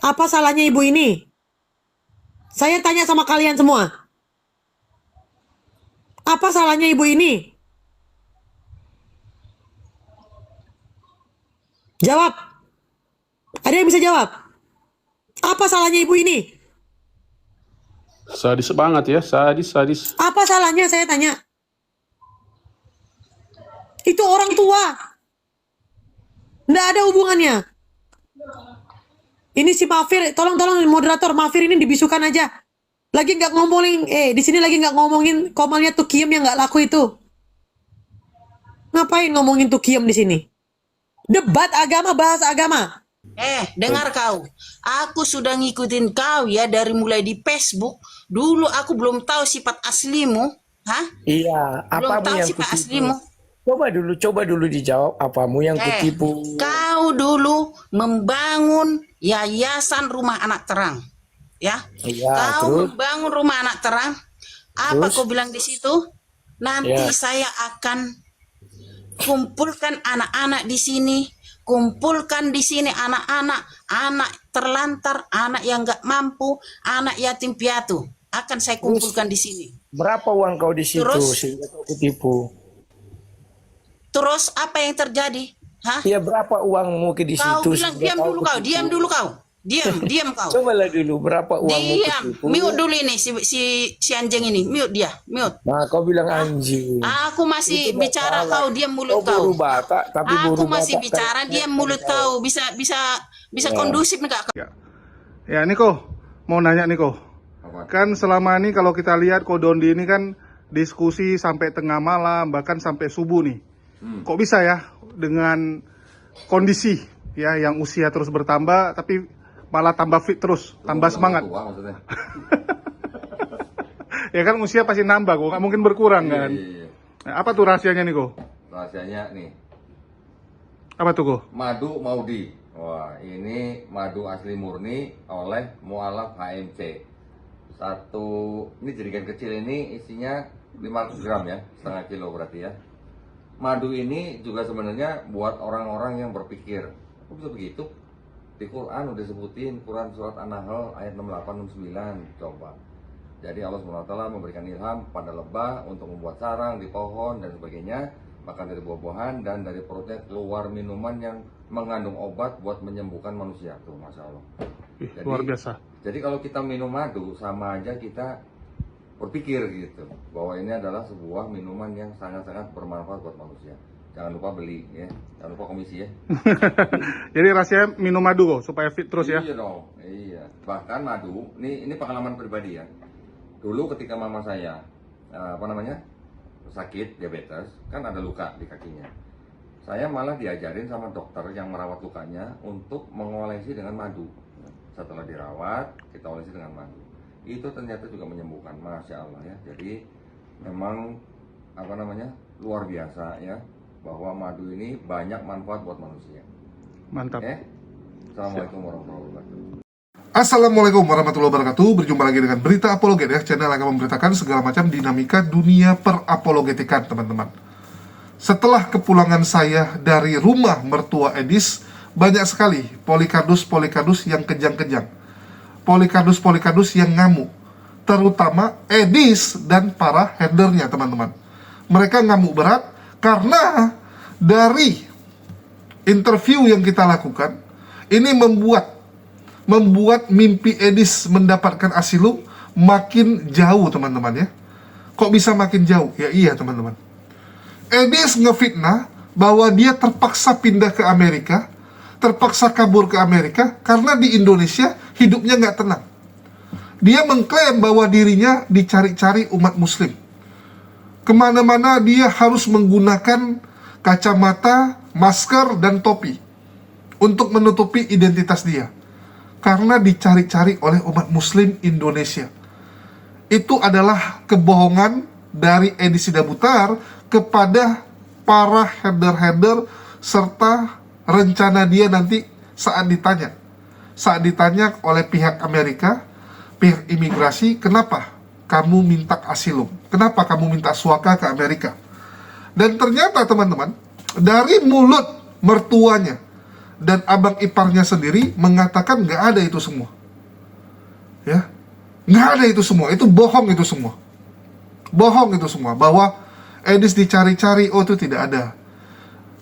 Apa salahnya ibu ini? Saya tanya sama kalian semua. Apa salahnya ibu ini? Jawab. Ada yang bisa jawab? Apa salahnya ibu ini? Sadis banget ya, sadis. Apa salahnya saya tanya? Itu orang tua. Nggak ada hubungannya. Ini si Mafir, tolong moderator Mafir ini dibisukan aja. Lagi nggak ngomongin, di sini lagi nggak ngomongin Komalnya Tukiem yang nggak laku itu. Ngapain ngomongin Tukiem di sini? Debat agama, bahas agama. Dengar kau. Aku sudah ngikutin kau ya dari mulai di Facebook. Dulu aku belum tahu sifat aslimu. Hah? Iya, Belum apamu tahu yang sifat kutipu? aslimu. Coba dulu dijawab apamu yang kutipu. Kau dulu membangun yayasan rumah anak terang. Ya. Iya, Kau terus? membangun rumah anak terang. Apa Terus? kau bilang di situ? Nanti Ya. saya akan kumpulkan anak-anak di sini. Kumpulkan di sini anak-anak, anak terlantar, anak yang nggak mampu, anak yatim piatu. Akan saya kumpulkan di sini. Berapa uang kau di situ Terus? sehingga kau kutipu? Terus apa yang terjadi? Hah? Iya, berapa uangmu ke di Kau situ? bilang sehingga diam kau dulu kau, kutipu? diam dulu kau. Diam kau. Cobalah dulu berapa uangmu Diam. ketipu? Mute dulu ini si anjing ini. Mute dia, mute. Nah, kau bilang anjing. Aku masih Itu bicara, salah. kau diam mulut Kau kau. buru batak, tapi Aku buru masih batak bicara, diam mulut kau. Bisa kondusif enggak? Ya Niko, mau nanya Niko. Kan selama ini kalau kita lihat Kodondi ini kan diskusi sampai tengah malam, bahkan sampai subuh nih. Kok bisa ya dengan kondisi ya yang usia terus bertambah tapi malah tambah fit terus, tambah semangat. Tua maksudnya. Ya kan usia pasti nambah kok, nggak mungkin berkurang kan. Iya. Nah, apa tuh rahasianya Niko? Rahasianya nih, Apa tuh Ko? madu Maudi. Wah, ini madu asli murni oleh Mualaf HMC. Ini jerigen kecil ini isinya 500 gram ya, setengah kilo berarti ya. Madu ini juga sebenarnya buat orang-orang yang berpikir, kok bisa begitu? Di Quran udah sebutin, Quran surat An-Nahl ayat 68-69, coba. Jadi Allah SWT memberikan ilham pada lebah untuk membuat sarang di pohon dan sebagainya, makan dari buah-buahan dan dari perutnya keluar minuman yang mengandung obat buat menyembuhkan manusia. Tuh, Masya Allah. Luar biasa. Jadi kalau kita minum madu sama aja kita berpikir gitu bahwa ini adalah sebuah minuman yang sangat-sangat bermanfaat buat manusia. Jangan lupa beli ya, jangan lupa komisi ya. Jadi rasanya minum madu kok supaya fit terus ya. Iya dong, iya. Bahkan madu, ini pengalaman pribadi ya. Dulu ketika mama saya sakit diabetes, kan ada luka di kakinya. Saya malah diajarin sama dokter yang merawat lukanya untuk mengolesi dengan madu. Setelah dirawat, kita olesi dengan madu. Itu ternyata juga menyembuhkan, Masya Allah ya. Jadi memang luar biasa ya, bahwa madu ini banyak manfaat buat manusia. Mantap. Assalamualaikum warahmatullahi wabarakatuh. Assalamualaikum warahmatullahi wabarakatuh. Berjumpa lagi dengan Berita Apologet ya. Channel yang akan memberitakan segala macam dinamika dunia perapologetikan, teman-teman. Setelah kepulangan saya dari rumah mertua Edis, banyak sekali polikardus yang kejang-kejang, polikardus yang ngamuk, terutama Edis dan para headernya, teman-teman. Mereka ngamuk berat karena dari interview yang kita lakukan ini membuat mimpi Edis mendapatkan asilum makin jauh, teman-teman ya. Kok bisa makin jauh? Ya iya, teman-teman. Edis ngefitnah bahwa dia terpaksa pindah ke Amerika, terpaksa kabur ke Amerika karena di Indonesia hidupnya nggak tenang. Dia mengklaim bahwa dirinya dicari-cari umat muslim. Kemana-mana dia harus menggunakan kacamata, masker, dan topi untuk menutupi identitas dia, karena dicari-cari oleh umat muslim Indonesia. Itu adalah kebohongan dari Edi Sidabutar kepada para header-header serta rencana dia nanti saat ditanya oleh pihak Amerika, pihak imigrasi, kenapa kamu minta asilum? Kenapa kamu minta suaka ke Amerika? Dan ternyata, teman-teman, dari mulut mertuanya, dan abang iparnya sendiri mengatakan nggak ada itu semua. Ya, nggak ada itu semua, itu bohong itu semua. Bohong itu semua, bahwa Edis dicari-cari, oh itu tidak ada.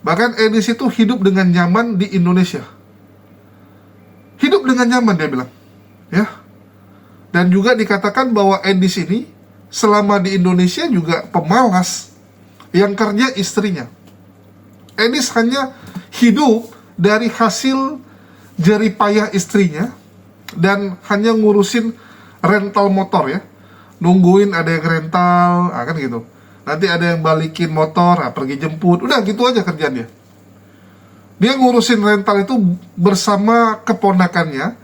Bahkan Edis itu hidup dengan nyaman di Indonesia. Hidup dengan nyaman dia bilang. Ya. Dan juga dikatakan bahwa Edis ini selama di Indonesia juga pemalas, yang kerja istrinya. Edis hanya hidup dari hasil jerih payah istrinya dan hanya ngurusin rental motor ya. Nungguin ada yang rental, kan gitu. Nanti ada yang balikin motor, pergi jemput, udah gitu aja kerjaan dia. Dia ngurusin rental itu bersama keponakannya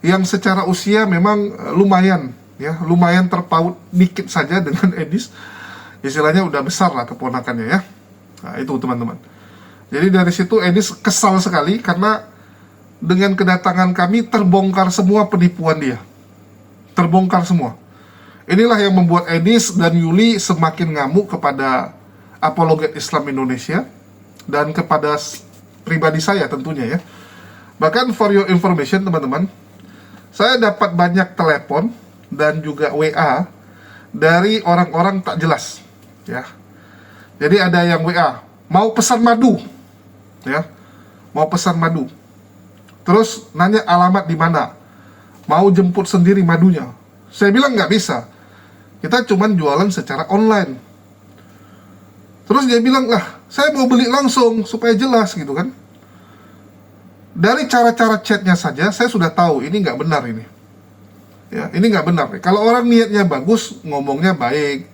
yang secara usia memang lumayan ya, lumayan terpaut dikit saja dengan Edis. Istilahnya udah besar lah keponakannya ya. Nah, itu teman-teman. Jadi dari situ Edis kesal sekali karena dengan kedatangan kami terbongkar semua penipuan dia. Terbongkar semua. Inilah yang membuat Edis dan Yuli semakin ngamuk kepada apologet Islam Indonesia dan kepada pribadi saya tentunya ya. Bahkan for your information teman-teman, saya dapat banyak telepon dan juga WA dari orang-orang tak jelas ya. Jadi ada yang WA mau pesan madu ya, mau pesan madu, terus nanya alamat di mana, mau jemput sendiri madunya. Saya bilang nggak bisa, kita cuman jualan secara online. Terus dia bilang, lah saya mau beli langsung supaya jelas gitu kan. Dari cara-cara chatnya saja saya sudah tahu ini nggak benar ini ya, ini nggak benar. Kalau orang niatnya bagus, ngomongnya baik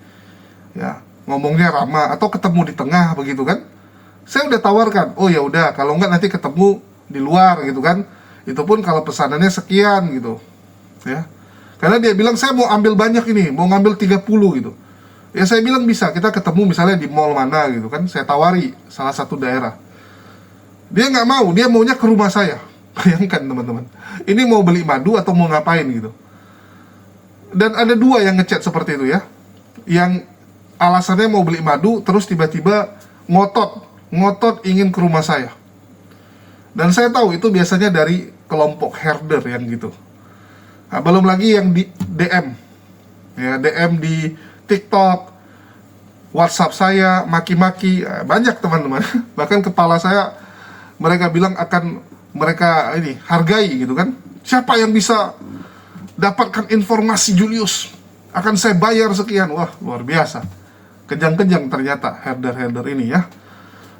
ya, ngomongnya ramah, atau ketemu di tengah begitu kan, saya udah tawarkan, oh ya udah, kalau nggak nanti ketemu di luar gitu kan, itu pun kalau pesanannya sekian gitu ya. Karena dia bilang saya mau ambil banyak ini, mau ngambil 30 gitu ya. Saya bilang bisa, kita ketemu misalnya di mall mana gitu kan, saya tawari salah satu daerah. Dia nggak mau, dia maunya ke rumah saya. Bayangkan teman-teman, ini mau beli madu atau mau ngapain gitu. Dan ada dua yang ngechat seperti itu ya, yang alasannya mau beli madu, terus tiba-tiba ngotot ingin ke rumah saya. Dan saya tahu itu biasanya dari kelompok herder yang gitu. Nah, belum lagi yang di DM ya, DM di TikTok, WhatsApp saya, maki-maki, banyak teman-teman. Bahkan kepala saya, mereka bilang akan mereka ini hargai gitu kan. Siapa yang bisa dapatkan informasi Julius, akan saya bayar sekian. Wah, luar biasa. Kejang-kejang ternyata herder-herder ini ya.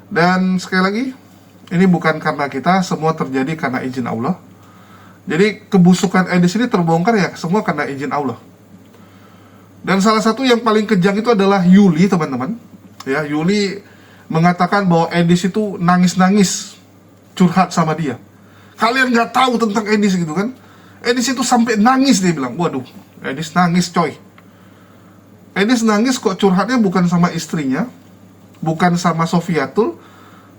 Dan sekali lagi, ini bukan karena kita, semua terjadi karena izin Allah. Jadi kebusukan Edis ini terbongkar ya semua karena izin Allah. Dan salah satu yang paling kejang itu adalah Yuli teman-teman. Ya, Yuli mengatakan bahwa Edis itu nangis-nangis curhat sama dia. Kalian nggak tahu tentang Edis gitu kan? Edis itu sampai nangis, dia bilang. Waduh, Edis nangis coy. Edis nangis kok curhatnya bukan sama istrinya, bukan sama Sofiatul,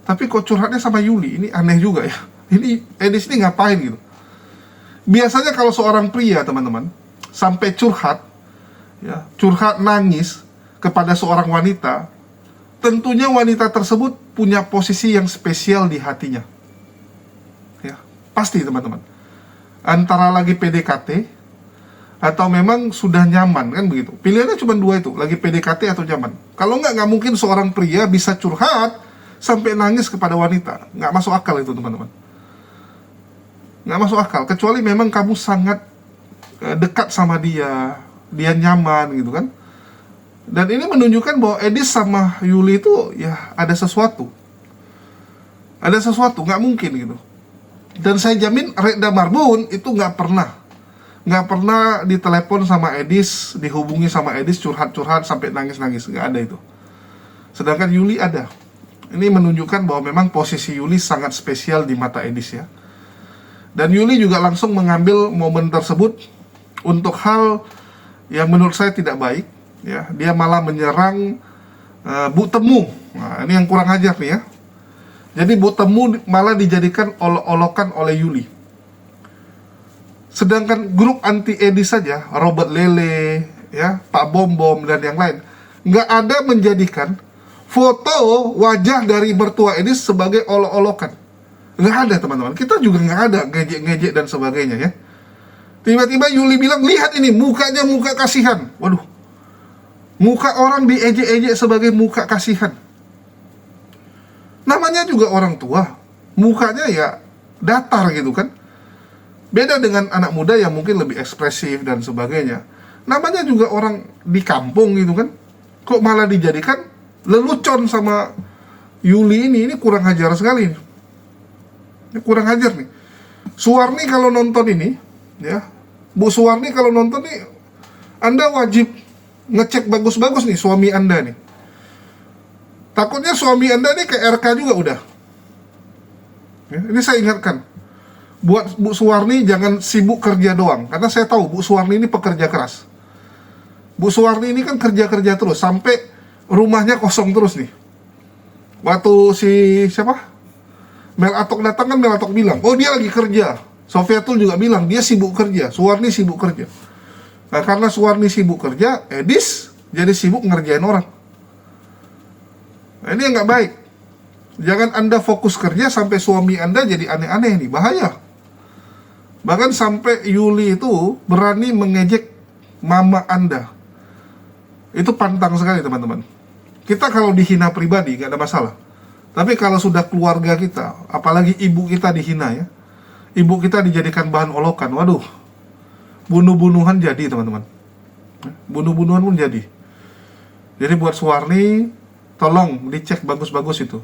tapi kok curhatnya sama Yuli. Ini aneh juga ya. Ini Edis ini ngapain gitu? Biasanya kalau seorang pria teman-teman sampai curhat, ya, curhat nangis kepada seorang wanita, tentunya wanita tersebut punya posisi yang spesial di hatinya. Ya, pasti teman-teman. Antara lagi PDKT atau memang sudah nyaman kan begitu. Pilihannya cuma dua itu, lagi PDKT atau nyaman. Kalau nggak mungkin seorang pria bisa curhat sampai nangis kepada wanita. Nggak masuk akal itu teman-teman. Nggak masuk akal, kecuali memang kamu sangat dekat sama dia, dia nyaman gitu kan. Dan ini menunjukkan bahwa Edis sama Yuli itu ya ada sesuatu. Ada sesuatu, nggak mungkin gitu. Dan saya jamin Reda Marbun itu nggak pernah ditelepon sama Edis, dihubungi sama Edis curhat-curhat sampai nangis-nangis, nggak ada itu. Sedangkan Yuli ada. Ini menunjukkan bahwa memang posisi Yuli sangat spesial di mata Edis ya. Dan Yuli juga langsung mengambil momen tersebut untuk hal yang menurut saya tidak baik ya. Dia malah menyerang Bu Temu. Nah, ini yang kurang ajar nih ya. Jadi Bu Temu malah dijadikan olok-olokan oleh Yuli. Sedangkan grup anti Edis saja, Robert Lele, ya, Pak Bom Bom dan yang lain, nggak ada menjadikan foto wajah dari mertua Edis sebagai olok-olokan. Nggak ada teman-teman. Kita juga nggak ada ngejek-ngejek dan sebagainya ya. Tiba-tiba Yuli bilang, lihat ini mukanya muka kasihan. Waduh, muka orang diejek-ejek sebagai muka kasihan. Namanya juga orang tua, mukanya ya datar gitu kan. Beda dengan anak muda yang mungkin lebih ekspresif dan sebagainya. Namanya juga orang di kampung gitu kan. Kok malah dijadikan lelucon sama Yuli ini kurang ajar sekali. Ini kurang ajar nih. Suwarni kalau nonton ini, ya, Bu Suwarni kalau nonton nih, Anda wajib ngecek bagus-bagus nih suami Anda nih. Takutnya suami Anda nih ke RK juga udah. Ya, ini saya ingatkan. Buat Bu Suwarni jangan sibuk kerja doang. Karena saya tahu Bu Suwarni ini pekerja keras. Bu Suwarni ini kan kerja-kerja terus. Sampai rumahnya kosong terus nih. Waktu si siapa? Mel Atok datang kan Mel Atok bilang, oh dia lagi kerja. Sofiatul juga bilang, dia sibuk kerja. Suwarni sibuk kerja. Nah karena Suwarni sibuk kerja, Edis jadi sibuk ngerjain orang. Nah, ini yang nggak baik. Jangan Anda fokus kerja sampai suami Anda jadi aneh-aneh nih, bahaya. Bahkan sampai Yuli itu berani mengejek mama Anda. Itu pantang sekali teman-teman. Kita kalau dihina pribadi nggak ada masalah. Tapi kalau sudah keluarga kita, apalagi ibu kita dihina ya, ibu kita dijadikan bahan olokan, waduh, bunuh-bunuhan jadi teman-teman. Bunuh-bunuhan pun jadi. Jadi buat Suwarni, tolong dicek bagus-bagus itu.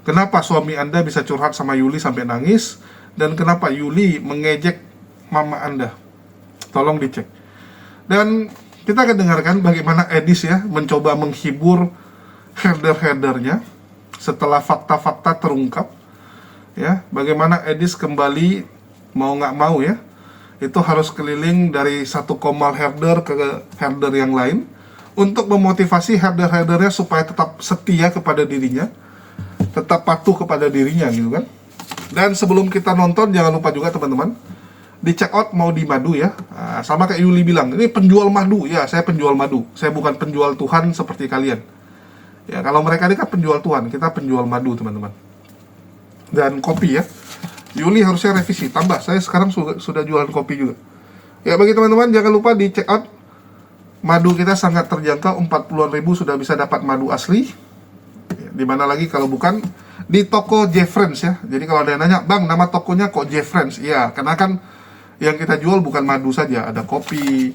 Kenapa suami Anda bisa curhat sama Yuli sampai nangis, dan kenapa Yuli mengejek mama Anda? Tolong dicek. Dan kita akan dengarkan bagaimana Edis ya mencoba menghibur herder-herdernya setelah fakta-fakta terungkap. Ya, bagaimana Edis kembali mau nggak mau ya, itu harus keliling dari satu komal herder ke herder yang lain untuk memotivasi herder-herdernya supaya tetap setia kepada dirinya, tetap patuh kepada dirinya gitu kan. Dan sebelum kita nonton jangan lupa juga teman-teman di check out mau di madu ya. Nah, sama kayak Yuli bilang, ini penjual madu ya, saya penjual madu, saya bukan penjual Tuhan seperti kalian ya. Kalau mereka ini kan penjual Tuhan, kita penjual madu teman-teman. Dan kopi ya, Yuli harusnya revisi, tambah, saya sekarang sudah jualan kopi juga ya. Bagi teman-teman jangan lupa di check out, madu kita sangat terjangkau, 40.000 sudah bisa dapat madu asli ya. Dimana lagi kalau bukan di toko Jeffrens ya. Jadi kalau ada yang nanya, bang nama tokonya kok Jeffrens, ya karena kan yang kita jual bukan madu saja, ada kopi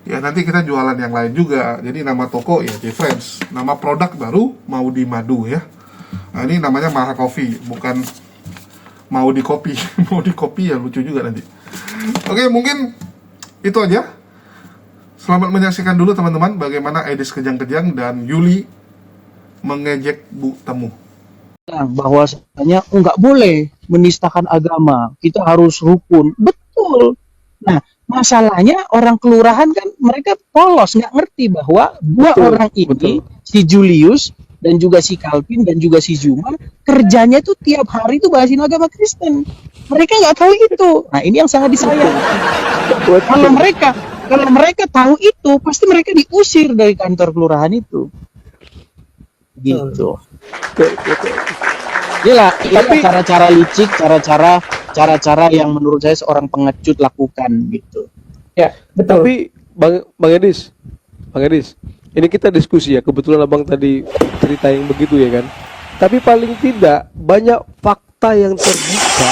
ya, nanti kita jualan yang lain juga. Jadi nama toko ya Jeffrens, nama produk baru mau di madu ya. Nah ini namanya Maha Coffee, bukan mau di kopi. Mau di kopi ya lucu juga nanti. Oke, mungkin itu aja. Selamat menyaksikan dulu teman-teman bagaimana Edis kejang-kejang dan Yuli mengejek Bu Temu. Bahwasanya nggak boleh menistakan agama, kita harus rukun, betul. Nah masalahnya orang kelurahan kan mereka polos, nggak ngerti bahwa dua orang ini, si Julius dan juga si Calvin dan juga si Juma, kerjanya tuh tiap hari tuh bahasin agama Kristen. Mereka nggak tahu itu. Nah ini yang sangat disayang. Kalau mereka tahu itu, pasti mereka diusir dari kantor kelurahan itu. Gitu. Inilah cara-cara licik, cara-cara yang menurut saya seorang pengecut lakukan gitu. Ya, betul. Tapi Bang Edis, ini kita diskusi ya, kebetulan Abang tadi cerita yang begitu ya kan. Tapi paling tidak banyak fakta yang terbuka.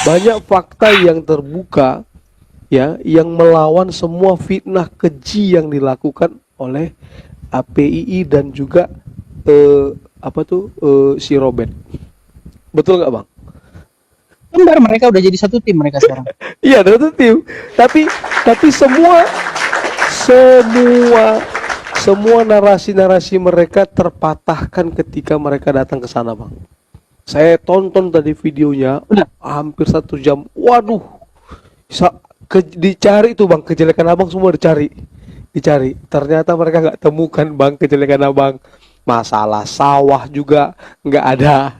Banyak fakta yang terbuka ya, yang melawan semua fitnah keji yang dilakukan oleh APII dan juga si Robert. Betul nggak Bang? Benar, mereka udah jadi satu tim mereka sekarang. Iya, satu tim. Tapi semua narasi-narasi mereka terpatahkan ketika mereka datang ke sana, Bang. Saya tonton tadi videonya, hampir 1 jam. Waduh, dicari tuh Bang, kejelekan Abang semua dicari. Ternyata mereka nggak temukan Bang kejelekan Abang. Masalah sawah juga nggak ada.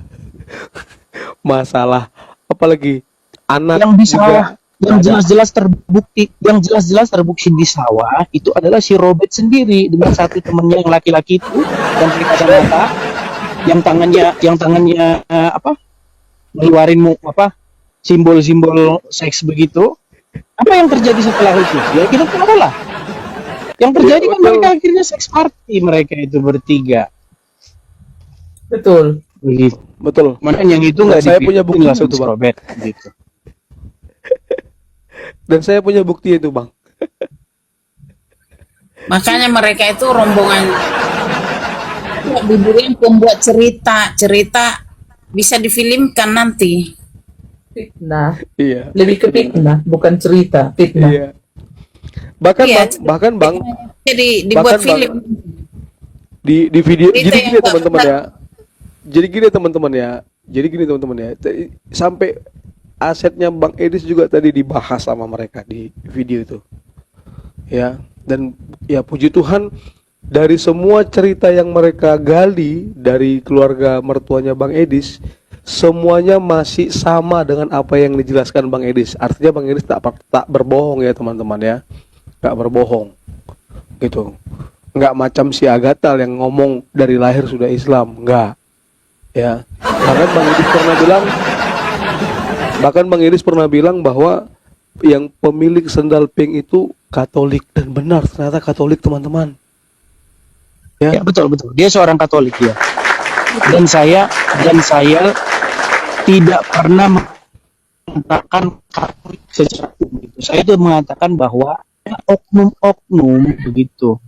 Masalah apalagi anak yang di sawah, yang ada. jelas-jelas terbukti di sawah itu adalah si Robert sendiri dengan satu temennya yang laki-laki itu yang pakai kacamata. yang tangannya apa? Ngeluarin simbol-simbol seks begitu. Apa yang terjadi setelah itu? Ya kita tahu lah. Yang terjadi kan Betul. mereka akhirnya seks party mereka itu bertiga. Betul. Begitu. Betul. Mana yang itu nggak Saya punya dipikirin bukti langsung itu, Bang. diserobet gitu. Dan saya punya bukti itu, Bang. Makanya mereka itu rombongan dibilang pembuat cerita bisa difilmkan nanti. Fitnah. Iya. Lebih ke fitnah, bukan cerita. Fitnah. Iya. Bahkan Iya, Bang, Jadi dibuat Bahkan, Bang, film. di video Cerita jadi yang gini nggak teman-teman benar. ya. Jadi gini teman-teman ya. Sampai asetnya Bang Edis juga tadi dibahas sama mereka di video itu. Ya, dan ya puji Tuhan dari semua cerita yang mereka gali dari keluarga mertuanya Bang Edis, semuanya masih sama dengan apa yang dijelaskan Bang Edis. Artinya Bang Edis tak berbohong ya teman-teman ya. Gak berbohong gitu, nggak macam si Agatal yang ngomong dari lahir sudah Islam, nggak ya. Bahkan Bang Edis pernah bilang bahwa yang pemilik sendal pink itu Katolik, dan benar ternyata Katolik teman-teman Ya ya. betul. Dia seorang Katolik ya. Dan saya tidak pernah mengatakan Katolik secara umum. Saya itu mengatakan bahwa ada oknum-oknum begitu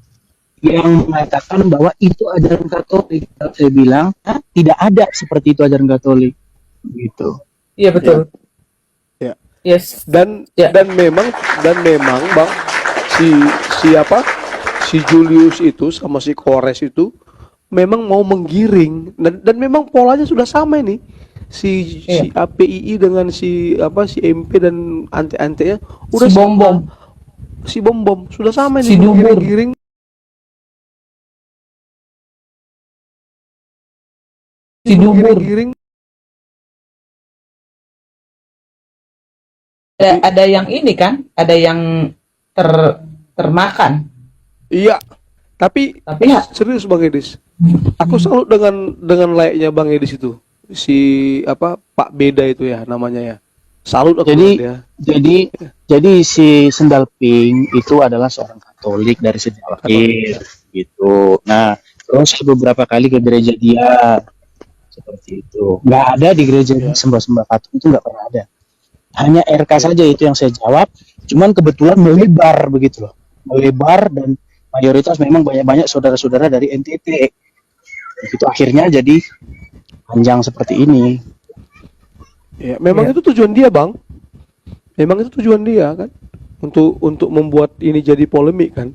yang mengatakan bahwa itu ajaran Katolik. Saya bilang tidak ada seperti itu ajaran Katolik gitu. Iya betul. Ya. Yes. Dan Ya. memang Bang, si Julius itu sama si Kores itu memang mau menggiring, dan memang polanya sudah sama ini. Si APII dengan si MP dan ante-antenya udah Si sama. Bom-Bom. Si Bom-Bom sudah sama Si nih Dubur. giring. Si Dubur. Giring. Ada yang ini kan? Ada yang termakan. Iya. Tapi Tapi serius Bang Edis. Aku salut dengan layaknya Bang Edis itu. Si Pak Beda itu ya namanya ya. Salut aku Jadi dengan dia. jadi si Sendal Pink itu adalah seorang Katolik dari sejak lahir gitu. Nah, terus saya beberapa kali ke gereja dia seperti itu. Nggak ada di gereja sembah-sembah Katolik itu nggak pernah ada. Hanya RK saja itu yang saya jawab. Cuman kebetulan melebar begitu loh, melebar dan mayoritas memang banyak-banyak saudara-saudara dari NTT. Itu akhirnya jadi panjang seperti ini. Ya, memang itu tujuan dia, Bang. Memang itu tujuan dia kan, untuk membuat ini jadi polemik kan.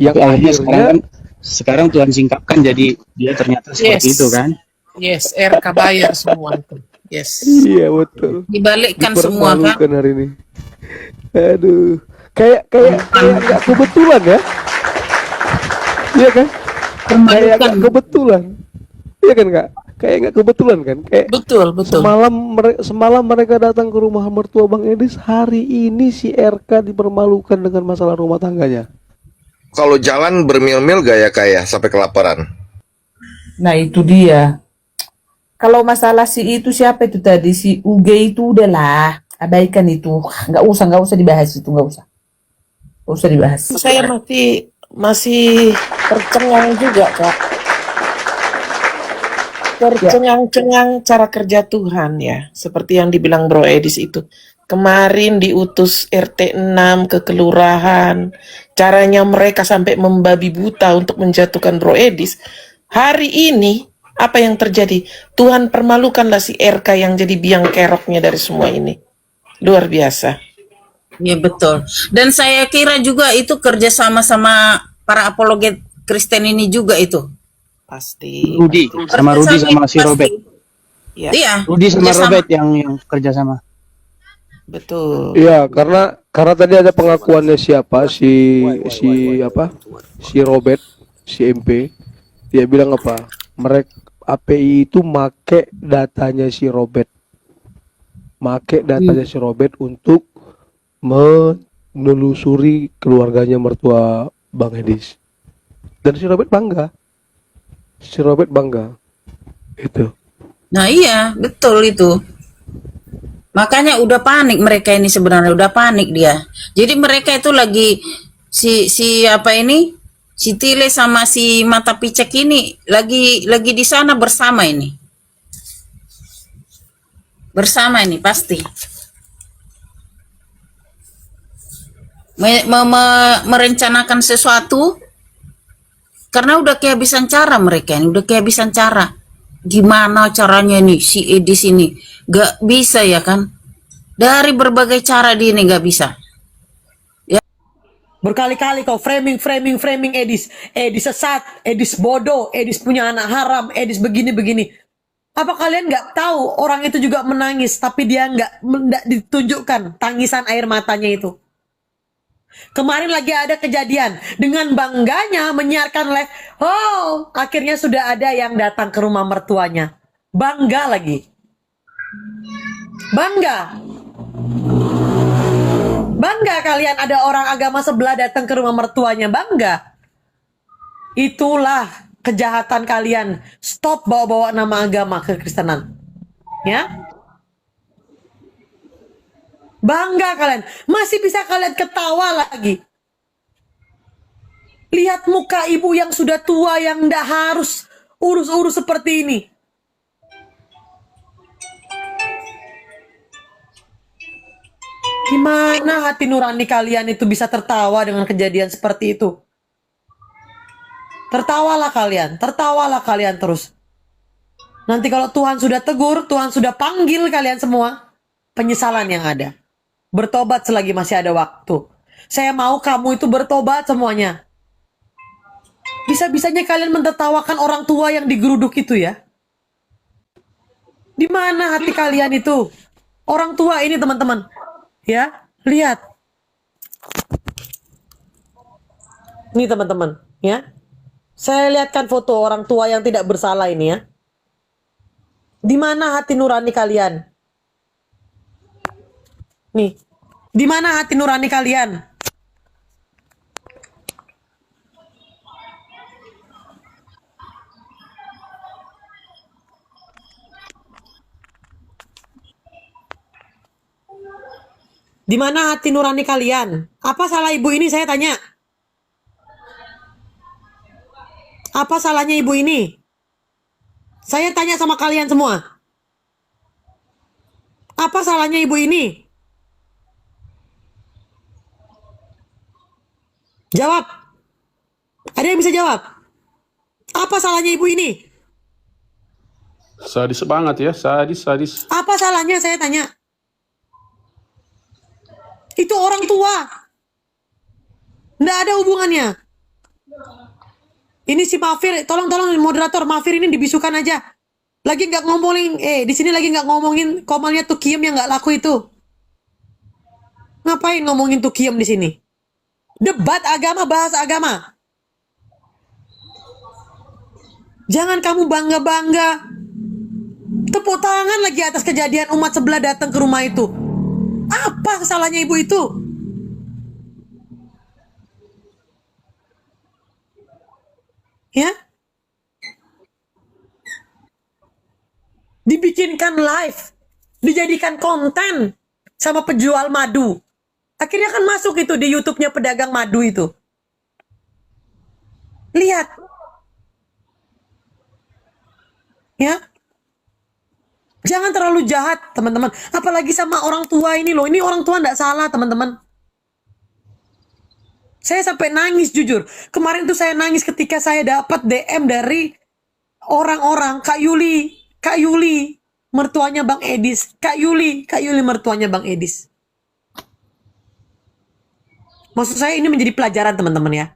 Yang Tapi akhirnya akhirnya sekarang Tuhan singkapkan jadi dia ternyata seperti itu kan. Yes, RK bayar semua itu. Yes. iya betul. Dibalikkan semua kan. Dipermalukan hari ini. Aduh, kayak nggak kebetulan ya. Iya kan? Kayak nggak kebetulan. Iya kan Kak? Kayak nggak kebetulan kan? Kayak Betul. semalam mereka datang ke rumah mertua Bang Edis, hari ini si RK dipermalukan dengan masalah rumah tangganya. Kalau jalan bermil-mil gaya kaya sampai kelaparan. nah itu dia. Kalau masalah si itu siapa itu tadi si UG itu udahlah abaikan itu, nggak usah dibahas itu, nggak usah dibahas. Saya masih tercengang juga, Kak. Tercengang-cengang cara kerja Tuhan ya. Seperti yang dibilang Bro Edis itu. Kemarin diutus RT 6 ke kelurahan. Caranya mereka sampai membabi buta untuk menjatuhkan Bro Edis. Hari ini, apa yang terjadi? Tuhan permalukanlah si RK yang jadi biang keroknya dari semua ini. Luar biasa. Iya betul. Dan saya kira juga itu kerja sama para apologet Kristen ini juga itu. Pasti. Rudi sama si Robert. Iya. Rudi sama kerjasama. Robert yang kerja sama. Betul. Iya, karena tadi ada pengakuannya siapa si Robert, si MP. Dia bilang apa? Mereka API itu make datanya si Robert. Make datanya si Robert untuk menelusuri keluarganya mertua Bang Edis. Dan si Robert bangga. si Robert bangga. Itu. Nah iya, betul itu. Makanya udah panik mereka ini sebenarnya, udah panik dia. Jadi mereka itu lagi si apa ini? Si Tile sama si Mata Picek ini lagi di sana bersama ini. Bersama ini pasti. Merencanakan sesuatu karena udah kehabisan cara mereka ini, udah kehabisan cara. Gimana caranya nih si Edis ini? Gak bisa ya kan? Dari berbagai cara dia ini gak bisa. Berkali-kali kau framing Edis. Edis sesat, Edis bodoh, Edis punya anak haram, Edis begini-begini. Apa kalian nggak tahu orang itu juga menangis, tapi dia nggak ditunjukkan tangisan air matanya itu. Kemarin lagi ada kejadian, dengan bangganya menyiarkan live. Oh, akhirnya sudah ada yang datang ke rumah mertuanya. Bangga lagi. Bangga. Bangga kalian ada orang agama sebelah datang ke rumah mertuanya. Bangga. Itulah kejahatan kalian. Stop bawa-bawa nama agama ke Kristenan. Ya. Bangga kalian. Masih bisa kalian ketawa lagi. Lihat muka ibu yang sudah tua yang ndak harus urus-urus seperti ini. Gimana hati nurani kalian itu bisa tertawa dengan kejadian seperti itu? Tertawalah kalian terus. Nanti kalau Tuhan sudah tegur, Tuhan sudah panggil kalian semua, penyesalan yang ada. Bertobat selagi masih ada waktu. Saya mau kamu itu bertobat semuanya. Bisa-bisanya kalian mentertawakan orang tua yang digeruduk itu ya. Di mana hati kalian itu? Orang tua ini teman-teman. Ya, lihat. Ini teman-teman, ya. Saya lihatkan foto orang tua yang tidak bersalah ini ya. Di mana hati nurani kalian? Nih, di mana hati nurani kalian? Di mana hati nurani kalian? Apa salah ibu ini, saya tanya? Apa salahnya ibu ini? Saya tanya sama kalian semua. Apa salahnya ibu ini? Jawab. Ada yang bisa jawab? Apa salahnya ibu ini? Sadis banget ya, sadis. Apa salahnya, saya tanya? Itu orang tua. Nggak ada hubungannya. Ini si Mafir, tolong moderator, Mafir ini dibisukan aja. Lagi nggak ngomongin, di sini lagi nggak ngomongin komalnya tuh Kiem yang nggak laku itu. Ngapain ngomongin tuh Kiem di sini? Debat agama, bahas agama. Jangan kamu bangga-bangga. Tepuk tangan lagi atas kejadian umat sebelah datang ke rumah itu. Apa salahnya ibu itu? Ya? Dibikinkan live, dijadikan konten sama penjual madu. Akhirnya kan masuk itu di YouTube-nya pedagang madu itu. Lihat. Ya. Jangan terlalu jahat, teman-teman. Apalagi sama orang tua ini loh. Ini orang tua nggak salah, teman-teman. Saya sampai nangis jujur. Kemarin tuh saya nangis ketika saya dapat DM dari orang-orang. Kak Yuli, mertuanya Bang Edis. Kak Yuli mertuanya Bang Edis. Maksud saya ini menjadi pelajaran teman-teman ya.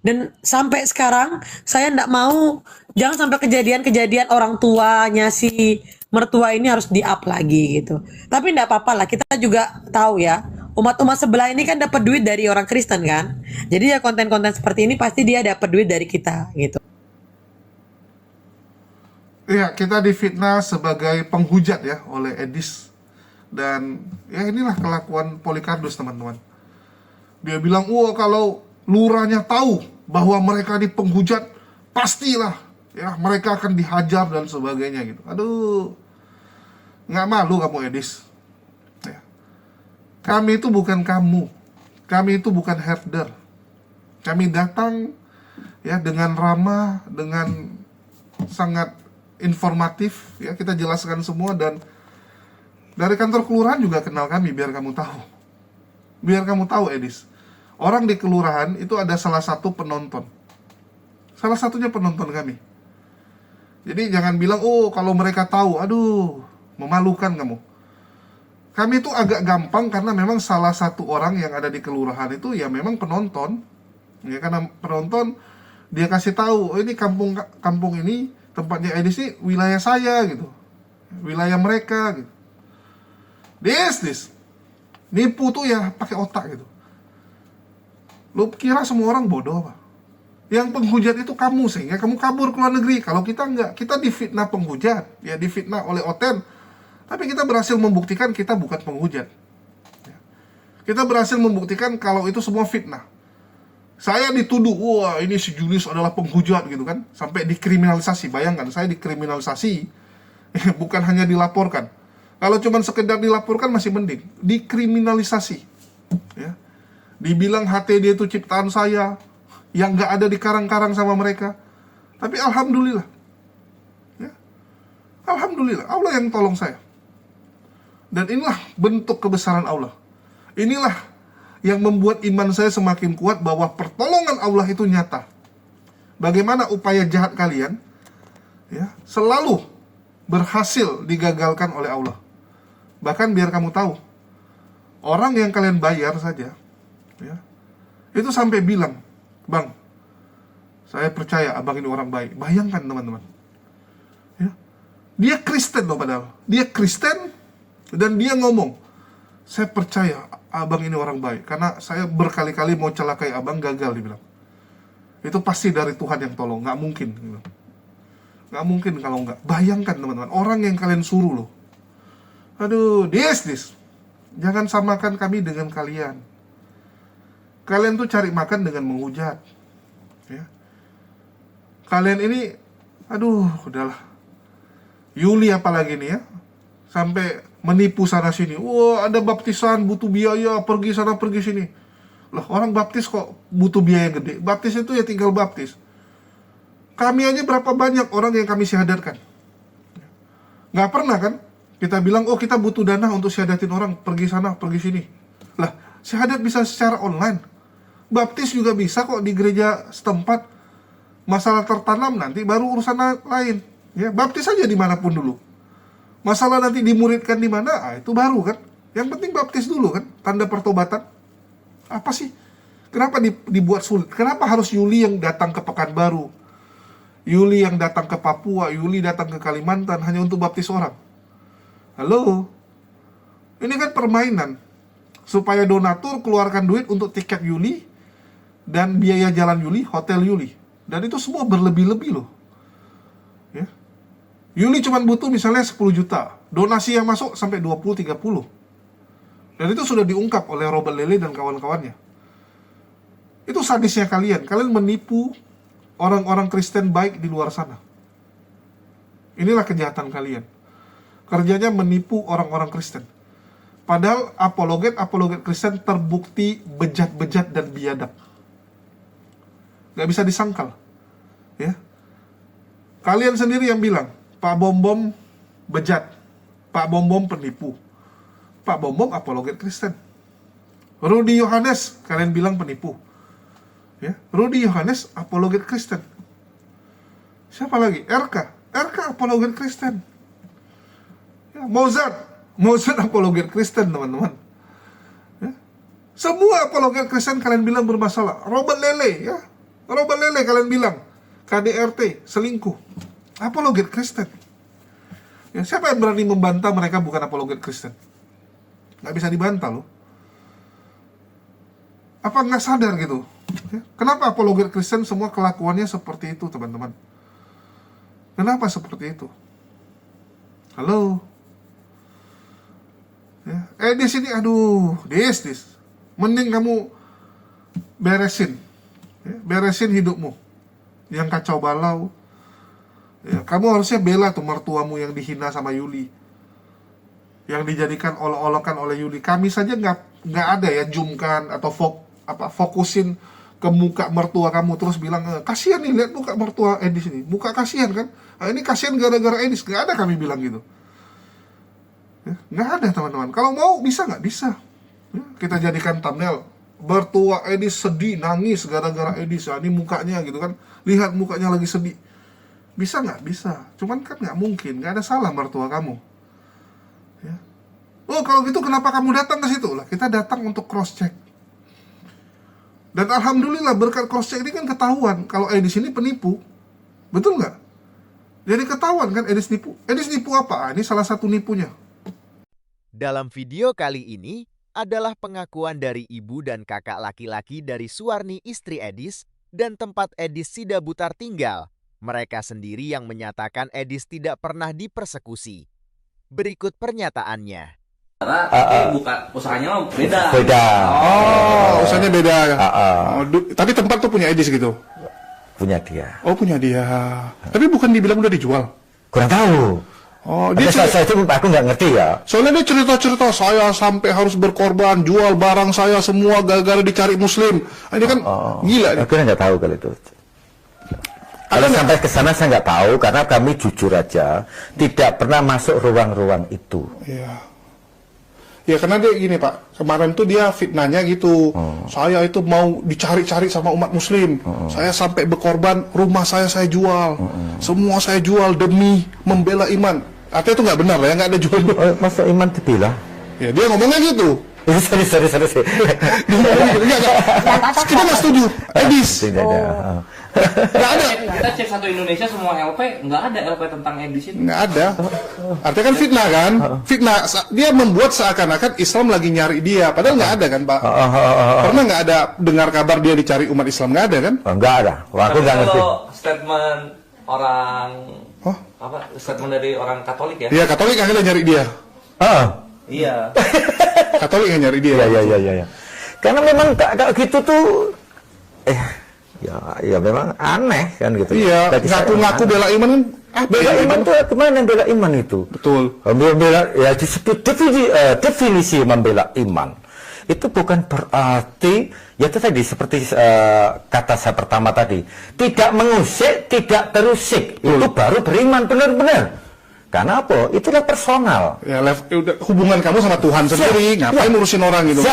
Dan sampai sekarang saya nggak mau, jangan sampai kejadian-kejadian orang tuanya si mertua ini harus di-up lagi gitu. Tapi nggak apa-apa lah, kita juga tahu ya. Umat-umat sebelah ini kan dapat duit dari orang Kristen kan. Jadi ya konten-konten seperti ini pasti dia dapat duit dari kita gitu. Iya, kita difitnah sebagai penghujat ya oleh Edis. Dan ya inilah kelakuan Polycardos teman-teman. Dia bilang, wah kalau lurahnya tahu bahwa mereka ini penghujat, pastilah ya mereka akan dihajar dan sebagainya gitu. Aduh, nggak malu kamu Edis? Ya. Kami itu bukan kamu, kami itu bukan herder. Kami datang ya dengan ramah, dengan sangat informatif ya, kita jelaskan semua. Dan dari kantor kelurahan juga kenal kami, biar kamu tahu. Biar kamu tahu Edis, orang di kelurahan itu ada salah satu penonton. Salah satunya penonton kami. Jadi jangan bilang, oh kalau mereka tahu, aduh, memalukan kamu. Kami itu agak gampang karena memang salah satu orang yang ada di kelurahan itu ya memang penonton. Ya, karena penonton, dia kasih tahu, oh ini kampung ini, tempatnya Edis ini wilayah saya gitu. Wilayah mereka gitu. This. Nipu tuh ya pakai otak gitu. Lu kira semua orang bodoh apa? Yang penghujat itu kamu, sehingga kamu kabur ke luar negeri. Kalau kita enggak, kita difitnah penghujat, ya difitnah oleh Oten. Tapi kita berhasil membuktikan kita bukan penghujat. Kita berhasil membuktikan kalau itu semua fitnah. Saya dituduh, wah ini si Julius adalah penghujat gitu kan. Sampai dikriminalisasi, bayangkan saya dikriminalisasi. Bukan hanya dilaporkan. Kalau cuma sekedar dilaporkan masih mending. Dikriminalisasi. Ya. Dibilang HT dia itu ciptaan saya, yang gak ada di karang-karang sama mereka. Tapi alhamdulillah ya, alhamdulillah Allah yang tolong saya. Dan inilah bentuk kebesaran Allah. Inilah yang membuat iman saya semakin kuat bahwa pertolongan Allah itu nyata. Bagaimana upaya jahat kalian ya, selalu berhasil digagalkan oleh Allah. Bahkan biar kamu tahu, orang yang kalian bayar saja ya, itu sampai bilang, Bang, saya percaya abang ini orang baik. Bayangkan teman-teman ya. Dia Kristen loh padahal. Dia Kristen dan dia ngomong, saya percaya abang ini orang baik. Karena saya berkali-kali mau celakai abang, gagal dibilang. Itu pasti dari Tuhan yang tolong. Gak mungkin dibilang. Gak mungkin kalau enggak. Bayangkan teman-teman, orang yang kalian suruh loh. Aduh, this. Jangan samakan kami dengan kalian. Kalian tuh cari makan dengan menghujat ya. Kalian ini, aduh, udahlah. Yuli apalagi nih ya, sampai menipu sana sini. Wah, ada baptisan butuh biaya, pergi sana pergi sini. Loh, orang baptis kok butuh biaya gede? Baptis itu ya tinggal baptis. Kami aja berapa banyak orang yang kami syahadatkan. Nggak pernah kan kita bilang, oh kita butuh dana untuk syahadatin orang, pergi sana pergi sini. Lah, syahadat bisa secara online. Baptis juga bisa kok di gereja setempat. Masalah tertanam nanti baru urusan lain. Ya, baptis aja dimanapun dulu. Masalah nanti dimuridkan di mana, itu baru kan. Yang penting baptis dulu kan, tanda pertobatan. Apa sih? Kenapa dibuat sulit? Kenapa harus Yuli yang datang ke Pekanbaru? Yuli yang datang ke Papua, Yuli datang ke Kalimantan hanya untuk baptis orang? Halo? Ini kan permainan. Supaya donatur keluarkan duit untuk tiket Yuli dan biaya jalan Yuli, hotel Yuli. Dan itu semua berlebih-lebih loh ya. Yuli cuma butuh misalnya 10 juta, donasi yang masuk sampai 20-30. Dan itu sudah diungkap oleh Robert Lele dan kawan-kawannya. Itu sadisnya kalian menipu orang-orang Kristen baik di luar sana. Inilah kejahatan kalian. Kerjanya menipu orang-orang Kristen. Padahal apologet Kristen terbukti bejat-bejat dan biadab. Gak bisa disangkal ya. Kalian sendiri yang bilang Pak Bom bejat, Pak Bom penipu, Pak Bom apologet Kristen. Rudy Yohanes kalian bilang penipu ya. Rudy Yohanes apologet Kristen. Siapa lagi? RK apologet Kristen ya. Mozart apologet Kristen teman-teman ya. Semua apologet Kristen kalian bilang bermasalah. Robert Lele kalian bilang KDRT selingkuh, apologet Kristen ya. Siapa yang berani membantah mereka bukan apologet Kristen? Gak bisa dibantah loh. Apa nggak sadar gitu ya? Kenapa apologet Kristen semua kelakuannya seperti itu teman-teman? Kenapa seperti itu? Halo ya. Di sini aduh, dis. Mending kamu beresin hidupmu. yang kacau balau. Ya, kamu harusnya bela tuh mertuamu yang dihina sama Yuli, yang dijadikan olok-olokan oleh Yuli. Kami saja nggak ada ya zoomkan atau fokusin ke muka mertua kamu terus bilang kasihan nih lihat muka mertua Edis ini, muka kasihan kan, ini kasihan gara-gara Edis. Nggak ada kami bilang gitu ya, nggak ada teman-teman. Kalau mau bisa nggak bisa ya, kita jadikan thumbnail mertua Edis sedih nangis gara-gara Edis, ini mukanya gitu kan, lihat mukanya lagi sedih. Bisa nggak? Bisa, cuman kan nggak mungkin, nggak ada salah mertua kamu ya. Oh kalau gitu kenapa kamu datang ke situ? Lah kita datang untuk cross check. Dan alhamdulillah berkat cross check ini kan ketahuan kalau Edis ini penipu. Betul nggak? Jadi ketahuan kan Edis nipu. Edis nipu apa? Ini salah satu nipunya. Dalam video kali ini adalah pengakuan dari ibu dan kakak laki-laki dari Suwarni istri Edis dan tempat Edis Sidabutar tinggal. Mereka sendiri yang menyatakan Edis tidak pernah dipersekusi. Berikut pernyataannya. Karena bukan usahanya beda. Oh, usahanya beda. Tapi tempat tuh punya Edis gitu. Punya dia. Oh, punya dia. Tapi bukan dibilang udah dijual. Kurang tahu. Oh, dia saya itu aku nggak ngerti ya. Soalnya dia cerita-cerita saya sampai harus berkorban, jual barang saya semua gara-gara dicari Muslim. Ini kan gila. Aku nggak tahu kalau itu. Kalau sampai ke sana saya nggak tahu karena kami jujur aja tidak pernah masuk ruang-ruang itu. Iya. Ya karena dia gini Pak, kemarin tuh dia fitnahnya gitu, saya itu mau dicari-cari sama umat muslim, saya sampai berkorban, rumah saya jual, semua saya jual demi membela iman. Artinya itu nggak benar ya, nggak ada jual. Masa iman dibela? Ya dia ngomongnya gitu. Sorry. Kita nggak setuju. Edis. Nggak ada. Kita cek satu Indonesia semua LP, nggak ada LP tentang Edis itu. Nggak ada. Artinya kan fitnah kan? Fitnah. Dia membuat seakan-akan Islam lagi nyari dia. Padahal nggak ada kan Pak? Pernah nggak ada dengar kabar dia dicari umat Islam? Nggak ada kan? Nggak ada. Aku nggak ngerti. Kalau statement orang statement dari orang Katolik ya? Iya Katolik akhirnya nyari dia. Iya. Katolik yang nyari dia. Iya. Karena memang kayak gitu tuh, ya memang aneh kan gitu. Iya. Ngaku-ngaku bela iman kan? Bela iman tuh kemana bela iman itu? Betul. Bela ya definisi membela iman itu bukan berarti ya itu tadi seperti kata saya pertama tadi, tidak mengusik, tidak terusik. Itu baru beriman benar-benar. Karena apa? Itulah personal. Ya, hubungan kamu sama Tuhan sendiri, ngapain ngurusin orang gitu?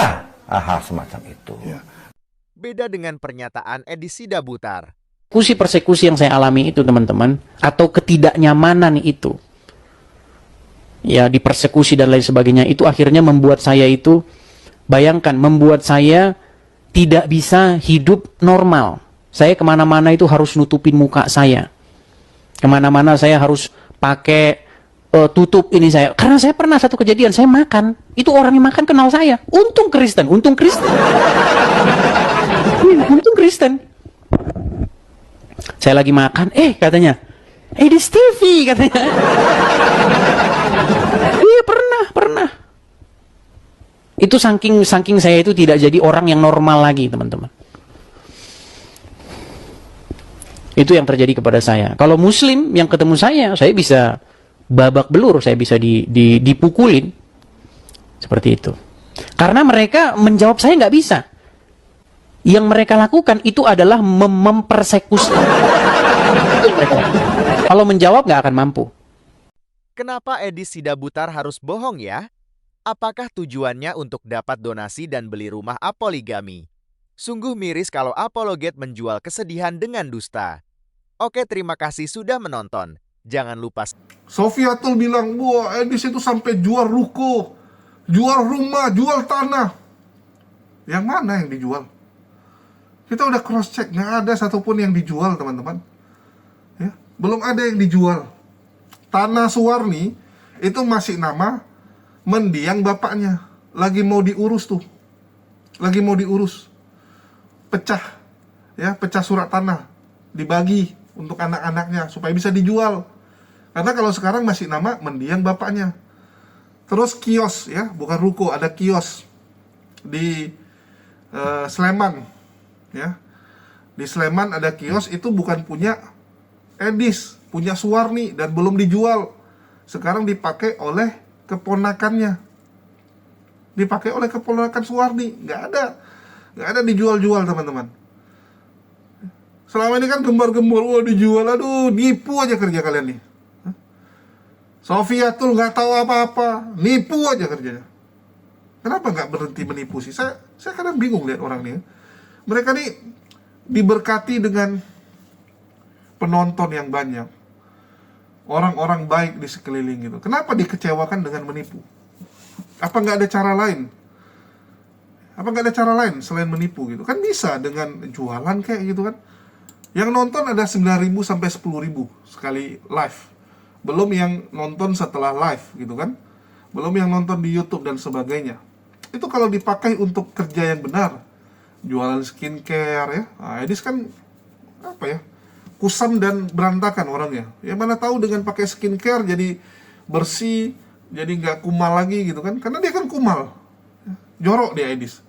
Semacam itu. Ya. Beda dengan pernyataan Edis Sidabutar. Persekusi yang saya alami itu teman-teman, atau ketidaknyamanan itu, ya dipersekusi dan lain sebagainya, itu akhirnya membuat saya itu, bayangkan, membuat saya tidak bisa hidup normal. Saya kemana-mana itu harus nutupin muka saya. Kemana-mana saya harus pakai tutup ini saya. Karena saya pernah satu kejadian, saya makan. Itu orang yang makan kenal saya. Untung Kristen. Untung Kristen. Saya lagi makan, katanya, Edis TV katanya. Iya pernah. Itu saking saya itu tidak jadi orang yang normal lagi, teman-teman. Itu yang terjadi kepada saya. Kalau muslim yang ketemu saya bisa babak belur, saya bisa dipukulin. Seperti itu. Karena mereka menjawab saya nggak bisa. Yang mereka lakukan itu adalah mempersekusi. Kalau menjawab nggak akan mampu. Kenapa Edis Sidabutar harus bohong ya? Apakah tujuannya untuk dapat donasi dan beli rumah apoligami? Sungguh miris kalau apologet menjual kesedihan dengan dusta. Oke, terima kasih sudah menonton. Jangan lupa. Sofiatul bilang, wah Edis itu sampai jual ruko, jual rumah, jual tanah. Yang mana yang dijual? Kita udah cross check, nggak ada satupun yang dijual teman-teman. Ya, belum ada yang dijual. Tanah Suwarni itu masih nama mendiang bapaknya. Lagi mau diurus tuh. Pecah. Ya, pecah surat tanah. Dibagi untuk anak-anaknya supaya bisa dijual. Karena kalau sekarang masih nama mendiang bapaknya. Terus kios ya, bukan ruko, ada kios di Sleman ya. Di Sleman ada kios itu bukan punya Edis, punya Suwarni dan belum dijual. Sekarang dipakai oleh keponakannya. Dipakai oleh keponakan Suwarni, nggak ada dijual-jual teman-teman. Selama ini kan gembar-gembor, wah dijual, aduh nipu aja kerja kalian nih. Sofiatul nggak tahu apa-apa, nipu aja kerjanya. Kenapa nggak berhenti menipu sih? Saya kadang bingung lihat orang nih. Mereka nih diberkati dengan penonton yang banyak, orang-orang baik di sekeliling gitu. Kenapa dikecewakan dengan menipu? Apa nggak ada cara lain? Apa nggak ada cara lain selain menipu gitu? Kan bisa dengan jualan kayak gitu kan. Yang nonton ada 9.000 sampai 10.000 sekali live. Belum yang nonton setelah live gitu kan. Belum yang nonton di YouTube dan sebagainya. Itu kalau dipakai untuk kerja yang benar. Jualan skincare ya. Nah, Edis kan apa ya? Kusam dan berantakan orangnya. Ya mana tahu dengan pakai skincare jadi bersih, jadi nggak kumal lagi gitu kan. Karena dia kan kumal. Jorok dia Edis.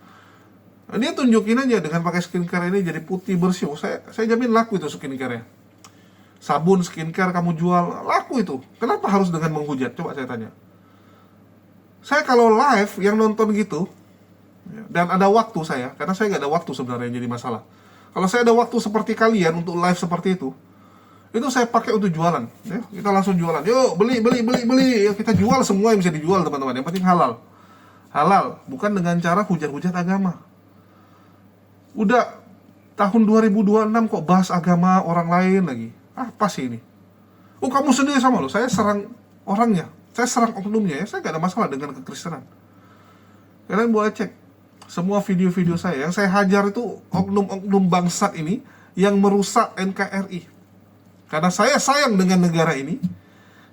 Nah, dia tunjukin aja dengan pakai skincare ini jadi putih bersih. Saya jamin laku itu skincare-nya. Sabun skincare kamu jual, laku itu. Kenapa harus dengan menghujat? Coba saya tanya. Saya kalau live yang nonton gitu, dan ada waktu saya, karena saya nggak ada waktu sebenarnya yang jadi masalah. Kalau saya ada waktu seperti kalian untuk live seperti itu saya pakai untuk jualan. Ya, kita langsung jualan. Yuk beli. Ya, kita jual semua yang bisa dijual teman-teman. Yang penting halal. Halal, bukan dengan cara hujat-hujat agama. Udah tahun 2026 kok bahas agama orang lain lagi. Apa sih ini? Oh kamu sendiri sama loh. Saya serang orangnya. Saya serang oknumnya ya. Saya gak ada masalah dengan kekristenan. Kalian boleh cek semua video-video saya. Yang saya hajar itu oknum-oknum bangsat ini yang merusak NKRI. Karena saya sayang dengan negara ini.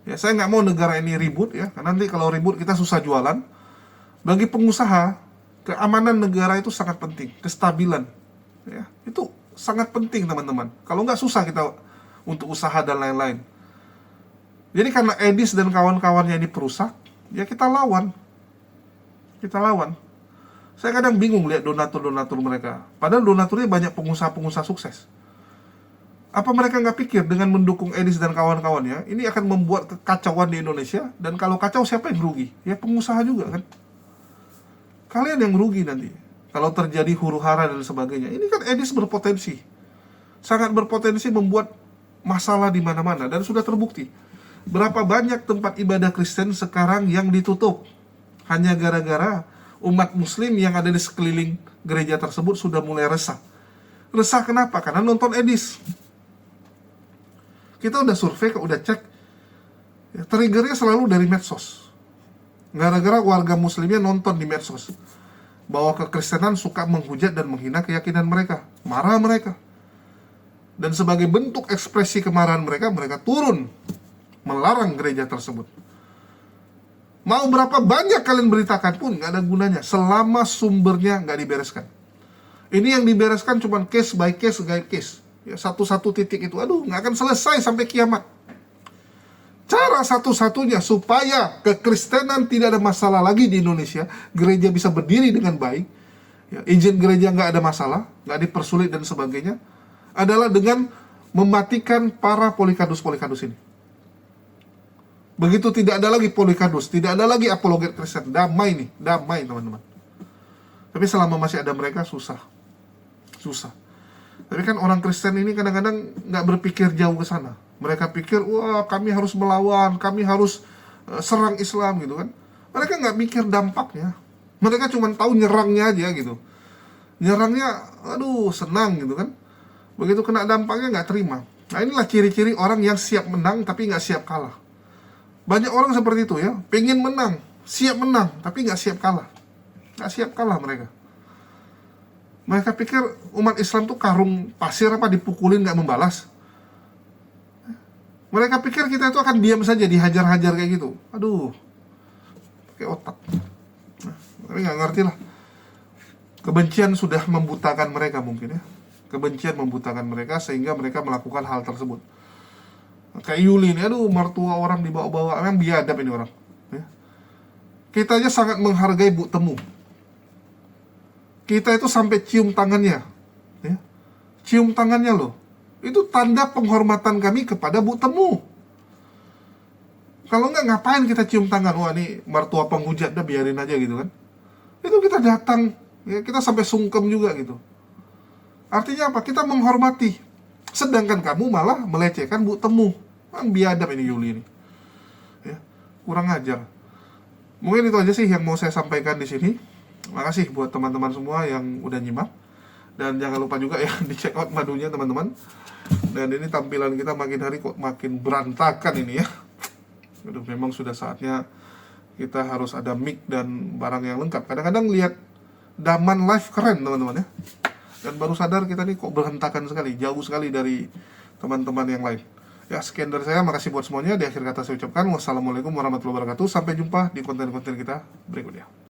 Ya, saya nggak mau negara ini ribut ya. Karena nanti kalau ribut kita susah jualan. Bagi pengusaha, keamanan negara itu sangat penting, kestabilan, ya itu sangat penting teman-teman. Kalau nggak susah kita untuk usaha dan lain-lain. Jadi karena Edis dan kawan-kawannya ini perusak, ya kita lawan. Saya kadang bingung lihat donatur-donatur mereka. Padahal donaturnya banyak pengusaha-pengusaha sukses. Apa mereka nggak pikir dengan mendukung Edis dan kawan-kawannya, ini akan membuat kekacauan di Indonesia. Dan kalau kacau siapa yang rugi? Ya pengusaha juga kan. Kalian yang rugi nanti kalau terjadi huru-hara dan sebagainya. Ini kan Edis berpotensi, sangat berpotensi membuat masalah di mana-mana dan sudah terbukti. Berapa banyak tempat ibadah Kristen sekarang yang ditutup hanya gara-gara umat Muslim yang ada di sekeliling gereja tersebut sudah mulai resah. Resah kenapa? Karena nonton Edis. Kita udah survei, udah cek, ya, triggernya selalu dari medsos. Gara-gara warga muslimnya nonton di medsos bahwa kekristenan suka menghujat dan menghina keyakinan mereka, marah mereka. Dan sebagai bentuk ekspresi kemarahan mereka, mereka turun melarang gereja tersebut. Mau berapa banyak kalian beritakan pun nggak ada gunanya selama sumbernya nggak dibereskan. Ini yang dibereskan cuma case by case, ya, satu-satu titik itu, aduh nggak akan selesai sampai kiamat. Cara satu-satunya supaya kekristenan tidak ada masalah lagi di Indonesia, gereja bisa berdiri dengan baik, ya, izin gereja nggak ada masalah, nggak dipersulit dan sebagainya, adalah dengan mematikan para polikadus-polikadus ini. Begitu tidak ada lagi polikadus, tidak ada lagi apologet Kristen, damai nih, damai teman-teman. Tapi selama masih ada mereka susah. Tapi kan orang Kristen ini kadang-kadang nggak berpikir jauh ke sana. Mereka pikir, wah kami harus melawan, kami harus serang Islam gitu kan. Mereka nggak mikir dampaknya. Mereka cuma tahu nyerangnya aja gitu. Nyerangnya, aduh senang gitu kan. Begitu kena dampaknya nggak terima. Nah inilah ciri-ciri orang yang siap menang tapi nggak siap kalah. Banyak orang seperti itu ya, pengen menang, siap menang tapi nggak siap kalah. Nggak siap kalah mereka. Mereka pikir umat Islam tuh karung pasir apa dipukulin nggak membalas. Mereka pikir kita itu akan diam saja dihajar-hajar kayak gitu. Aduh, pakai otak. Nah, tapi nggak ngerti lah. Kebencian sudah membutakan mereka mungkin ya. Kebencian membutakan mereka sehingga mereka melakukan hal tersebut. Kayak Yuli ini, aduh mertua orang dibawa-bawa, memang biadab ini orang. Ya. Kita aja sangat menghargai Bu Temu. Kita itu sampai cium tangannya, ya. cium tangannya loh. Itu tanda penghormatan kami kepada Bu Temu. Kalau nggak, ngapain kita cium tangan? Wah, ini mertua penghujat, dah biarin aja gitu kan. Itu kita datang, ya, kita sampai sungkem juga gitu. Artinya apa? Kita menghormati. Sedangkan kamu malah melecehkan Bu Temu. Biadab ini Yuli ini. Ya, kurang ajar. Mungkin itu aja sih yang mau saya sampaikan di sini. Makasih buat teman-teman semua yang udah nyimak. Dan jangan lupa juga ya di check out madunya teman-teman. Dan ini tampilan kita makin hari kok makin berantakan ini ya. Aduh, memang sudah saatnya kita harus ada mic dan barang yang lengkap. Kadang-kadang lihat Daman live keren teman-teman ya. Dan baru sadar kita nih kok berantakan sekali, jauh sekali dari teman-teman yang lain. Ya, sekian dari saya, makasih buat semuanya. Di akhir kata saya ucapkan wassalamualaikum warahmatullahi wabarakatuh. Sampai jumpa di konten-konten kita berikutnya.